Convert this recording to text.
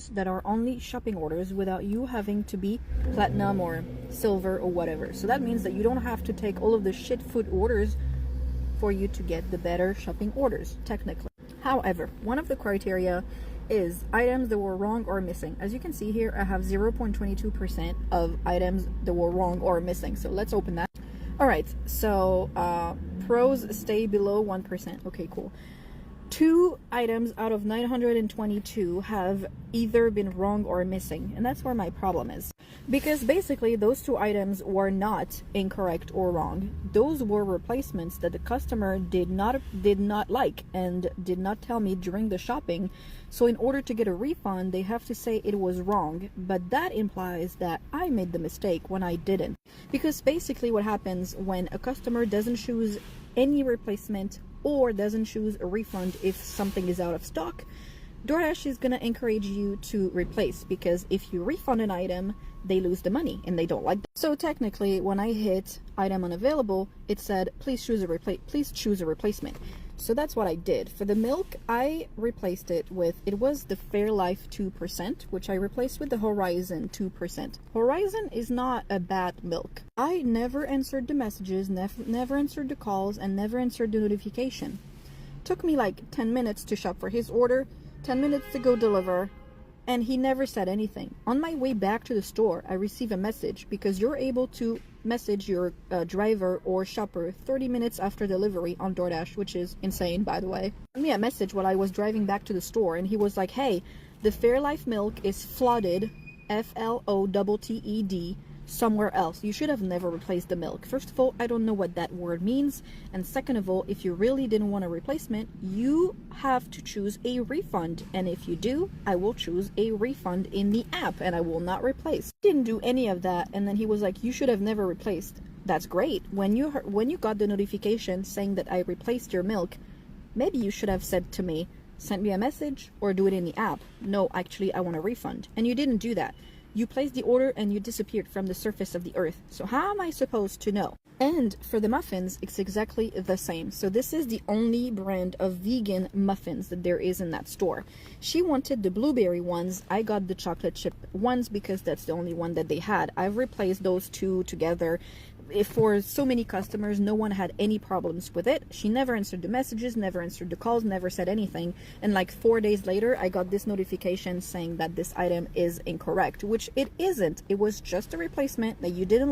orders that are only shopping orders without you having to be platinum or silver or whatever. So that means that you don't have to take all of the shit food orders for you to get the better shopping orders, technically. However, one of the criteria is items that were wrong or missing. As you can see here, I have 0.22% of items that were wrong or missing. So let's open that. All right, so pros stay below 1%. Okay, cool. 2 items out of 922 have either been wrong or missing, and that's where my problem is. Because basically those 2 items were not incorrect or wrong. Those were replacements that the customer did not like and did not tell me during the shopping. So in order to get a refund, they have to say it was wrong, but that implies that I made the mistake when I didn't. Because basically what happens when a customer doesn't choose any replacement or doesn't choose a refund if something is out of stock, DoorDash is going to encourage you to replace, because if you refund an item, they lose the money and they don't like that. So technically, when I hit item unavailable, it said please choose a replacement. So that's what I did. For the milk, I replaced it with, it was the Fairlife 2%, which I replaced with the Horizon 2%. Horizon is not a bad milk. I never answered the messages, never answered the calls, and never answered the notification. Took me like 10 minutes to shop for his order, 10 minutes to go deliver, and he never said anything. On my way back to the store, I received a message, because you're able to message your driver or shopper 30 minutes after delivery on DoorDash, which is insane, by the way. Sent me a message while I was driving back to the store, and he was like, hey, the Fairlife milk is flooded, FLOTTED, somewhere else. You should have never replaced the milk. First of all, I don't know what that word means, and second of all, if you really didn't want a replacement, you have to choose a refund, and if you do, I will choose a refund in the app and I will not replace. Didn't do any of that, and then he was like, you should have never replaced. That's great. When you got the notification saying that I replaced your milk, maybe you should have said to me, send me a message or do it in the app. No, actually, I want a refund. And you didn't do that. You placed the order and you disappeared from the surface of the earth. So how am I supposed to know? And for the muffins, it's exactly the same. So this is the only brand of vegan muffins that there is in that store. She wanted the blueberry ones. I got the chocolate chip ones because that's the only one that they had. I've replaced those 2 together. For so many customers, no one had any problems with it. She never answered the messages, never answered the calls, never said anything. And like 4 days later, I got this notification saying that this item is incorrect, which it isn't. It was just a replacement that you didn't